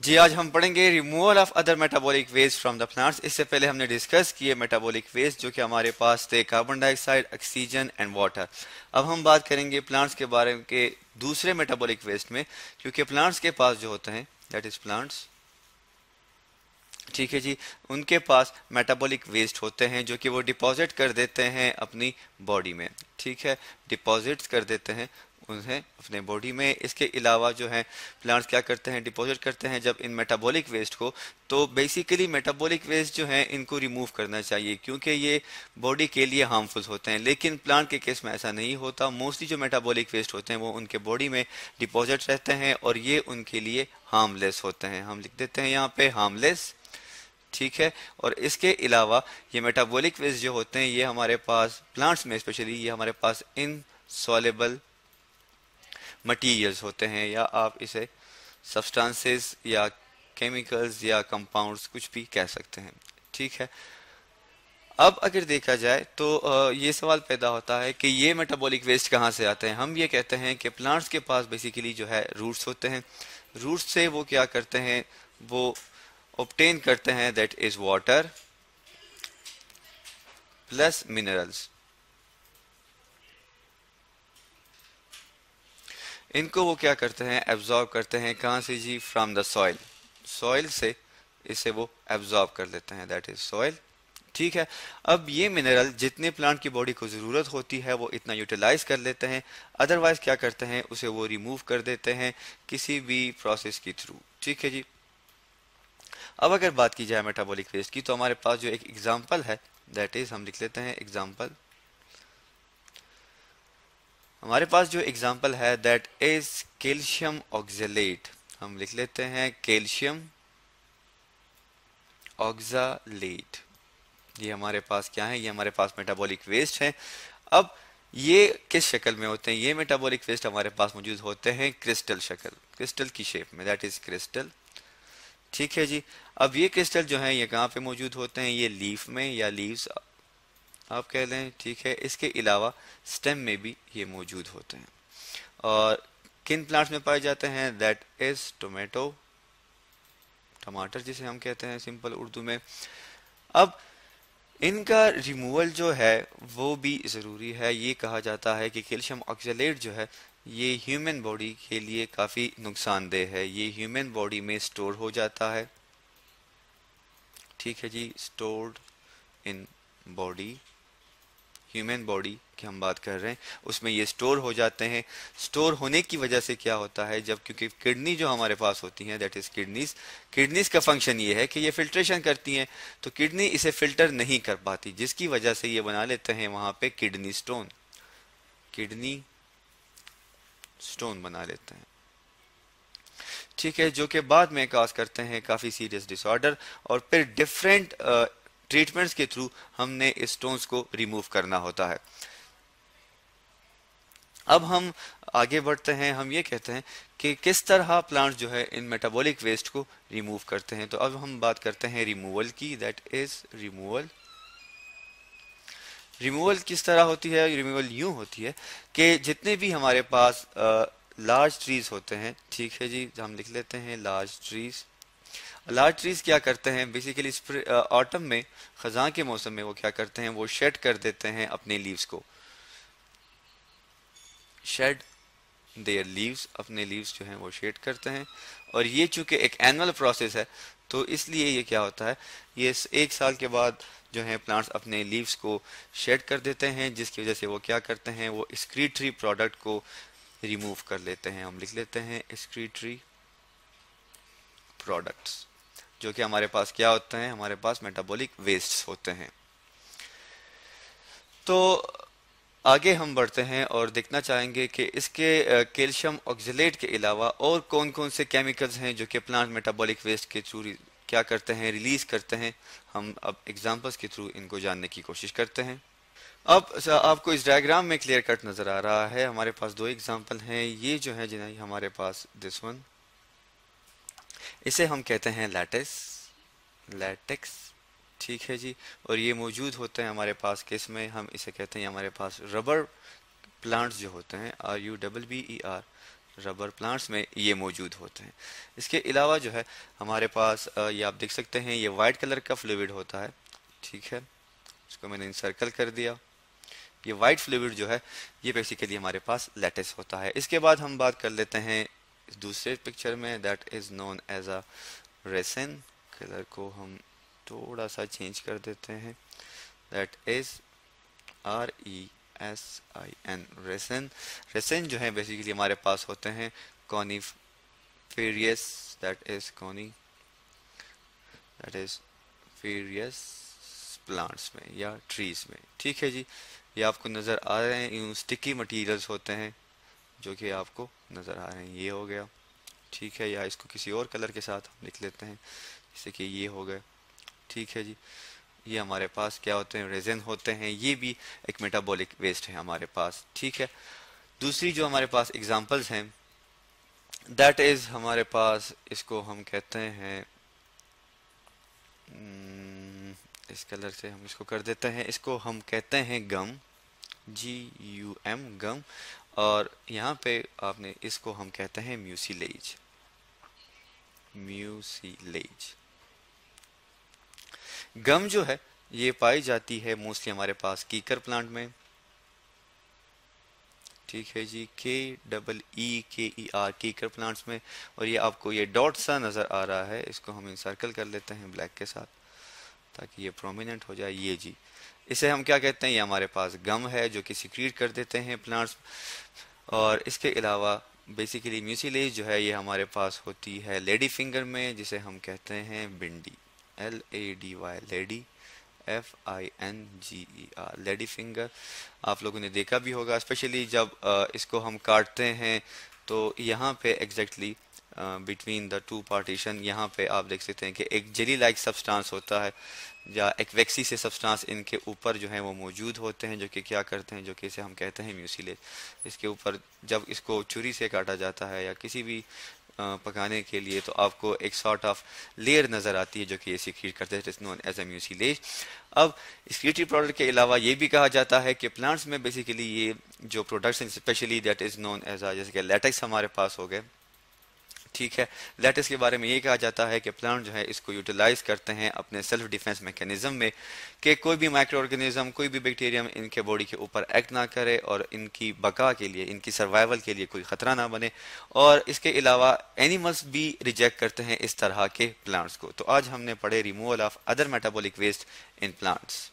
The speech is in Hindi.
जी, आज हम पढ़ेंगे removal of other metabolic waste from the plants. इससे पहले हमने डिस्कस किए मेटाबॉलिक वेस्ट जो कि हमारे पास थे carbon dioxide, oxygen and water. अब हम बात करेंगे प्लांट्स के बारे में के दूसरे मेटाबॉलिक वेस्ट में, क्योंकि प्लांट्स के पास जो होते हैं दैट इज प्लांट्स, ठीक है जी, उनके पास मेटाबॉलिक वेस्ट होते हैं जो कि वो डिपॉजिट कर देते हैं अपनी बॉडी में। ठीक है, डिपॉजिट्स कर देते हैं उन्हें अपने बॉडी में। इसके अलावा जो है प्लांट्स क्या करते हैं, डिपॉजिट करते हैं जब इन मेटाबॉलिक वेस्ट को। तो बेसिकली मेटाबॉलिक वेस्ट जो है इनको रिमूव करना चाहिए क्योंकि ये बॉडी के लिए हार्मफुल होते हैं, लेकिन प्लांट के केस में ऐसा नहीं होता। मोस्टली जो मेटाबॉलिक वेस्ट होते हैं वो उनके बॉडी में डिपॉजिट रहते हैं और ये उनके लिए हार्मलेस होते हैं। हम लिख देते हैं यहाँ पे हार्मलेस, ठीक है। और इसके अलावा ये मेटाबॉलिक वेस्ट जो होते हैं ये हमारे पास प्लांट्स में स्पेशली ये हमारे पास इनसॉल्युबल मटीरियल्स होते हैं, या आप इसे सब्सटेंसेस या केमिकल्स या कंपाउंड्स कुछ भी कह सकते हैं। ठीक है, अब अगर देखा जाए तो ये सवाल पैदा होता है कि ये मेटाबॉलिक वेस्ट कहाँ से आते हैं। हम ये कहते हैं कि प्लांट्स के पास बेसिकली जो है रूट्स होते हैं। रूट्स से वो क्या करते हैं, वो ऑब्टेन करते हैं that is water plus minerals. इनको वो क्या करते हैं, एब्जॉर्ब करते हैं। कहाँ से जी, फ्रॉम द सॉइल, सॉइल से इसे वो एब्जॉर्ब कर लेते हैं, दैट इज सॉइल। ठीक है, अब ये मिनरल जितने प्लांट की बॉडी को ज़रूरत होती है वो इतना यूटिलाइज कर लेते हैं, अदरवाइज क्या करते हैं उसे वो रिमूव कर देते हैं किसी भी प्रोसेस के थ्रू। ठीक है जी, अब अगर बात की जाए मेटाबॉलिक वेस्ट की तो हमारे पास जो एक एग्जांपल है दैट इज, हम लिख लेते हैं एग्जांपल। हमारे पास जो एग्जांपल है दैट इज कैल्शियम ऑक्जेलेट। हम लिख लेते हैं कैल्शियम ऑक्जालेट। ये हमारे पास क्या है, ये हमारे पास मेटाबॉलिक वेस्ट है। अब ये किस शक्ल में होते हैं, ये मेटाबॉलिक वेस्ट हमारे पास मौजूद होते हैं क्रिस्टल शक्ल, क्रिस्टल की शेप में, दैट इज क्रिस्टल। ठीक है जी, अब ये क्रिस्टल जो है ये कहाँ पे मौजूद होते हैं, ये लीफ में या लीव्स आप कह लें। ठीक है, इसके अलावा स्टेम में भी ये मौजूद होते हैं। और किन प्लांट्स में पाए जाते हैं, दैट इज टोमेटो, टमाटर जिसे हम कहते हैं सिंपल उर्दू में। अब इनका रिमूवल जो है वो भी ज़रूरी है। ये कहा जाता है कि कैल्शियम ऑक्जेलेट जो है ये ह्यूमन बॉडी के लिए काफ़ी नुकसानदेह है। ये ह्यूमन बॉडी में स्टोर हो जाता है। ठीक है जी, stored in body, human body की हम बात कर रहे हैं, उसमें ये स्टोर हो जाते हैं। स्टोर होने की वजह से क्या होता है, जब क्योंकि किडनी जो हमारे पास होती हैं दैट इज किडनीज, किडनीज का फंक्शन ये है कि ये फिल्ट्रेशन करती हैं, तो किडनी इसे फिल्टर नहीं कर पाती, जिसकी वजह से ये बना लेते हैं वहां पे किडनी स्टोन, किडनी स्टोन बना लेते हैं। ठीक है, जो कि बाद में काज करते हैं काफ़ी सीरियस डिसऑर्डर, और फिर डिफरेंट ट्रीटमेंट्स के थ्रू हमने इस स्टोन्स को रिमूव करना होता है। अब हम आगे बढ़ते हैं, हम ये कहते हैं कि किस तरह प्लांट जो है इन मेटाबॉलिक वेस्ट को रिमूव करते हैं। तो अब हम बात करते हैं रिमूवल की, दैट इज रिमूवल। रिमूवल किस तरह होती है, रिमूवल यूं होती है कि जितने भी हमारे पास लार्ज ट्रीज होते हैं, ठीक है जी, हम लिख लेते हैं लार्ज ट्रीज। लार्ज ट्रीज क्या करते हैं बेसिकली, ऑटम में, खजां के मौसम में वो क्या करते हैं, वो शेड कर देते हैं अपने लीव्स को, शेड देयर लीव्स, अपने लीव्स जो हैं वो शेड करते हैं। और ये चूंकि एक एनुअल प्रोसेस है तो इसलिए ये क्या होता है, ये एक साल के बाद जो है प्लांट्स अपने लीव्स को शेड कर देते हैं, जिसकी वजह से वो क्या करते हैं, वो एक्सक्रीटरी प्रोडक्ट को रिमूव कर लेते हैं। हम लिख लेते हैं एक्सक्रीटरी प्रोडक्ट्स, जो कि हमारे पास क्या होते हैं, हमारे पास मेटाबॉलिक वेस्ट होते हैं। तो आगे हम बढ़ते हैं और देखना चाहेंगे कि इसके कैल्शियम ऑक्जेलेट के अलावा और कौन कौन से केमिकल्स हैं जो कि प्लांट मेटाबॉलिक वेस्ट के थ्रू क्या करते हैं, रिलीज करते हैं। हम अब एग्जांपल्स के थ्रू इनको जानने की कोशिश करते हैं। अब आपको इस डायग्राम में क्लियर कट नजर आ रहा है, हमारे पास दो एग्जांपल हैं। ये जो है जिन्हें हमारे पास दिस वन, इसे हम कहते हैं लैटेक्स, लैटेक्स, ठीक है जी। और ये मौजूद होते हैं हमारे पास किस में, हम इसे कहते हैं हमारे पास रबर प्लांट्स जो होते हैं, RUBBER, रबर प्लांट्स में ये मौजूद होते हैं। इसके अलावा जो है हमारे पास ये आप देख सकते हैं, ये वाइट कलर का फ्लूइड होता है, ठीक है, इसको मैंने इंसर्कल कर दिया। ये वाइट फ्लूइड जो है ये बेसिकली हमारे पास लैटिस होता है। इसके बाद हम बात कर लेते हैं दूसरे पिक्चर में, that is known as a resin. Colour को हम थोड़ा सा चेंज कर देते हैं, that is RESIN, resin. Resin जो है बेसिकली हमारे पास होते हैं coniferous, that is ferous plants में या ट्रीज में, ठीक है जी। ये आपको नज़र आ रहे हैं, यूँ स्टिकी मटेरियल्स होते हैं जो कि आपको नज़र आ रहे हैं। ये हो गया, ठीक है, या इसको किसी और कलर के साथ हम लिख लेते हैं, जैसे कि ये हो गए, ठीक है जी। ये हमारे पास क्या होते हैं, रेजिन होते हैं। ये भी एक मेटाबॉलिक वेस्ट है हमारे पास, ठीक है। दूसरी जो हमारे पास एग्जांपल्स हैं, दैट इज हमारे पास, इसको हम कहते हैं, इस कलर से हम इसको कर देते हैं, इसको हम कहते हैं गम, GUM, गम। और यहाँ पे आपने इसको हम कहते हैं म्यूसिलेज, म्यूसिलेज। गम जो है ये पाई जाती है मोस्टली हमारे पास कीकर प्लांट में, ठीक है जी, KEEKER, कीकर प्लांट्स में। और ये आपको ये डॉट सा नज़र आ रहा है, इसको हम इंसर्कल कर लेते हैं ब्लैक के साथ ताकि ये प्रोमिनेंट हो जाए। ये जी, इसे हम क्या कहते हैं, ये हमारे पास गम है जो कि सिक्रीट कर देते हैं प्लांट्स। और इसके अलावा बेसिकली म्यूसिलेज जो है ये हमारे पास होती है लेडी फिंगर में, जिसे हम कहते हैं भिंडी, LADY, lady, FINGER, lady finger. आप लोगों ने देखा भी होगा, स्पेशली जब इसको हम काटते हैं तो यहाँ पे exactly between the two partition, यहाँ पे आप देख सकते हैं कि एक जेली लाइक सब्सटेंस होता है या एक वैक्सी से सब्सटेंस इनके ऊपर जो है वो मौजूद होते हैं, जो कि क्या करते हैं, जो कि इसे हम कहते हैं म्यूसिलेज। इसके ऊपर जब इसको छुरी से काटा जाता है या किसी भी पकाने के लिए, तो आपको एक सॉर्ट ऑफ लेयर नज़र आती है जो कि ये सीक्रेट करते हैं, नोन एज अ म्यूसिलेज। अब एक्सक्रीटरी प्रोडक्ट के अलावा ये भी कहा जाता है कि प्लांट्स में बेसिकली ये जो प्रोडक्ट्स हैं, specially that is known as a, जैसे कि लेटेक्स हमारे पास हो गए, ठीक है। लेटेक्स के बारे में ये कहा जाता है कि प्लांट जो है इसको यूटिलाइज करते हैं अपने सेल्फ डिफेंस मैकेनिज्म में, कि कोई भी माइक्रो ऑर्गेनिज्म, कोई भी बैक्टीरियम इनके बॉडी के ऊपर एक्ट ना करे और इनकी बका के लिए, इनकी सर्वाइवल के लिए कोई ख़तरा ना बने। और इसके अलावा एनिमल्स भी रिजेक्ट करते हैं इस तरह के प्लांट्स को। तो आज हमने पढ़े removal of other metabolic waste in plants.